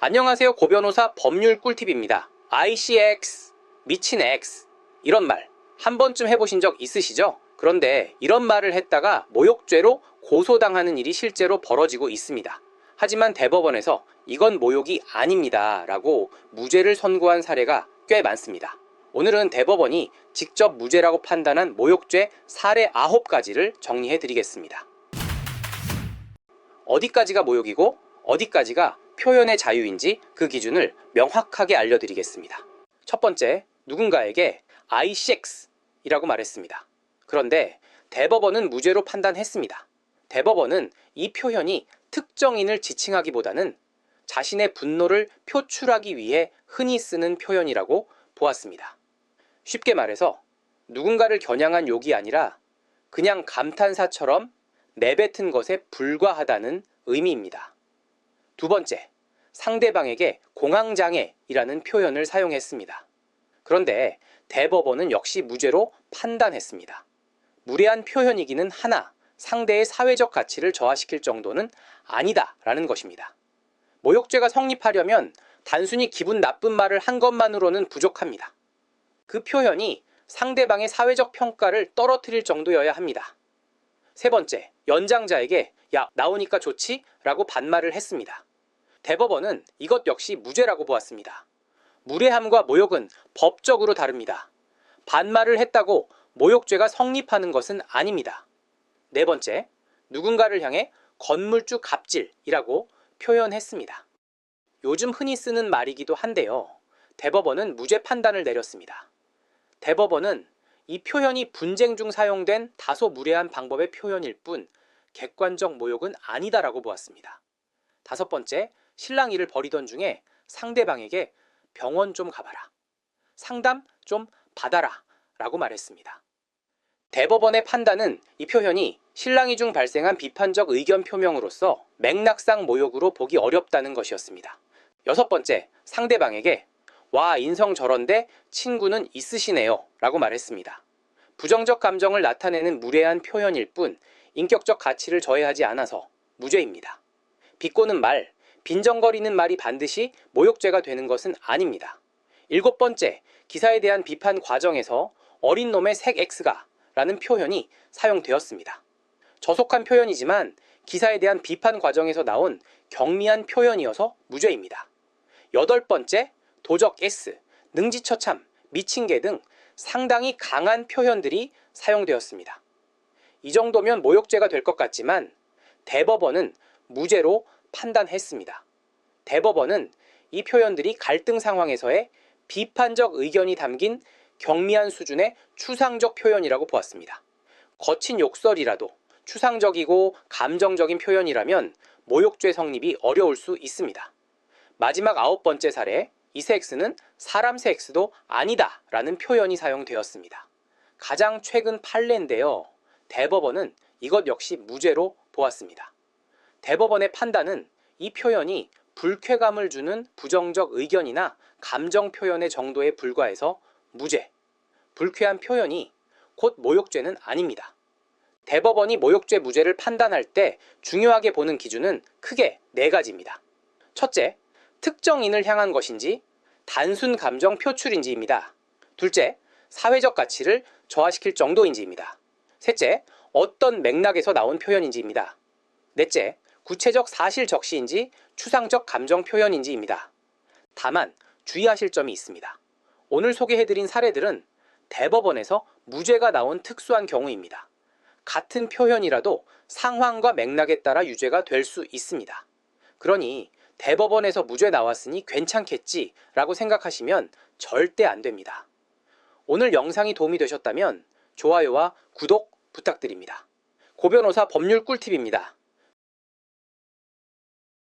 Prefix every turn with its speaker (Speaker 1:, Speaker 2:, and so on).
Speaker 1: 안녕하세요. 고변호사 법률 꿀팁입니다. ICX, 미친 X 이런 말 한 번쯤 해보신 적 있으시죠? 그런데 이런 말을 했다가 모욕죄로 고소당하는 일이 실제로 벌어지고 있습니다. 하지만 대법원에서 이건 모욕이 아닙니다 라고 무죄를 선고한 사례가 꽤 많습니다. 오늘은 대법원이 직접 무죄라고 판단한 모욕죄 사례 9가지를 정리해 드리겠습니다. 어디까지가 모욕이고 어디까지가 표현의 자유인지 그 기준을 명확하게 알려드리겠습니다. 첫 번째, 누군가에게 ICX이라고 말했습니다. 그런데 대법원은 무죄로 판단했습니다. 대법원은 이 표현이 특정인을 지칭하기보다는 자신의 분노를 표출하기 위해 흔히 쓰는 표현이라고 보았습니다. 쉽게 말해서 누군가를 겨냥한 욕이 아니라 그냥 감탄사처럼 내뱉은 것에 불과하다는 의미입니다. 두 번째, 상대방에게 공황장애이라는 표현을 사용했습니다. 그런데 대법원은 역시 무죄로 판단했습니다. 무례한 표현이기는 하나 상대의 사회적 가치를 저하시킬 정도는 아니다라는 것입니다. 모욕죄가 성립하려면 단순히 기분 나쁜 말을 한 것만으로는 부족합니다. 그 표현이 상대방의 사회적 평가를 떨어뜨릴 정도여야 합니다. 세 번째, 연장자에게 야, 나오니까 좋지? 라고 반말을 했습니다. 대법원은 이것 역시 무죄라고 보았습니다. 무례함과 모욕은 법적으로 다릅니다. 반말을 했다고 모욕죄가 성립하는 것은 아닙니다. 네 번째, 누군가를 향해 건물주 갑질이라고 표현했습니다. 요즘 흔히 쓰는 말이기도 한데요. 대법원은 무죄 판단을 내렸습니다. 대법원은 이 표현이 분쟁 중 사용된 다소 무례한 방법의 표현일 뿐 객관적 모욕은 아니다라고 보았습니다. 다섯 번째, 신랑 일을 벌이던 중에 상대방에게 병원 좀 가봐라, 상담 좀 받아라 라고 말했습니다. 대법원의 판단은 이 표현이 실랑이 중 발생한 비판적 의견 표명으로서 맥락상 모욕으로 보기 어렵다는 것이었습니다. 여섯 번째, 상대방에게 와, 인성 저런데 친구는 있으시네요 라고 말했습니다. 부정적 감정을 나타내는 무례한 표현일 뿐 인격적 가치를 저해하지 않아서 무죄입니다. 비꼬는 말, 빈정거리는 말이 반드시 모욕죄가 되는 것은 아닙니다. 일곱 번째, 기사에 대한 비판 과정에서 어린 놈의 색 X가 라는 표현이 사용되었습니다. 저속한 표현이지만 기사에 대한 비판 과정에서 나온 경미한 표현이어서 무죄입니다. 여덟 번째, 도적 S, 능지처참, 미친개 등 상당히 강한 표현들이 사용되었습니다. 이 정도면 모욕죄가 될 것 같지만 대법원은 무죄로 판단했습니다. 대법원은 이 표현들이 갈등 상황에서의 비판적 의견이 담긴 경미한 수준의 추상적 표현이라고 보았습니다. 거친 욕설이라도 추상적이고 감정적인 표현이라면 모욕죄 성립이 어려울 수 있습니다. 마지막 9번째 사례, 이 섹스는 사람 섹스도 아니다 라는 표현이 사용되었습니다. 가장 최근 판례인데요. 대법원은 이것 역시 무죄로 보았습니다. 대법원의 판단은 이 표현이 불쾌감을 주는 부정적 의견이나 감정 표현의 정도에 불과해서 무죄, 불쾌한 표현이 곧 모욕죄는 아닙니다. 대법원이 모욕죄 무죄를 판단할 때 중요하게 보는 기준은 크게 4가지입니다. 첫째, 특정인을 향한 것인지 단순 감정 표출인지입니다. 둘째, 사회적 가치를 저하시킬 정도인지입니다. 셋째, 어떤 맥락에서 나온 표현인지입니다. 넷째, 구체적 사실 적시인지 추상적 감정 표현인지입니다. 다만 주의하실 점이 있습니다. 오늘 소개해드린 사례들은 대법원에서 무죄가 나온 특수한 경우입니다. 같은 표현이라도 상황과 맥락에 따라 유죄가 될 수 있습니다. 그러니 대법원에서 무죄 나왔으니 괜찮겠지 라고 생각하시면 절대 안 됩니다. 오늘 영상이 도움이 되셨다면 좋아요와 구독 부탁드립니다. 고변호사 법률 꿀팁입니다.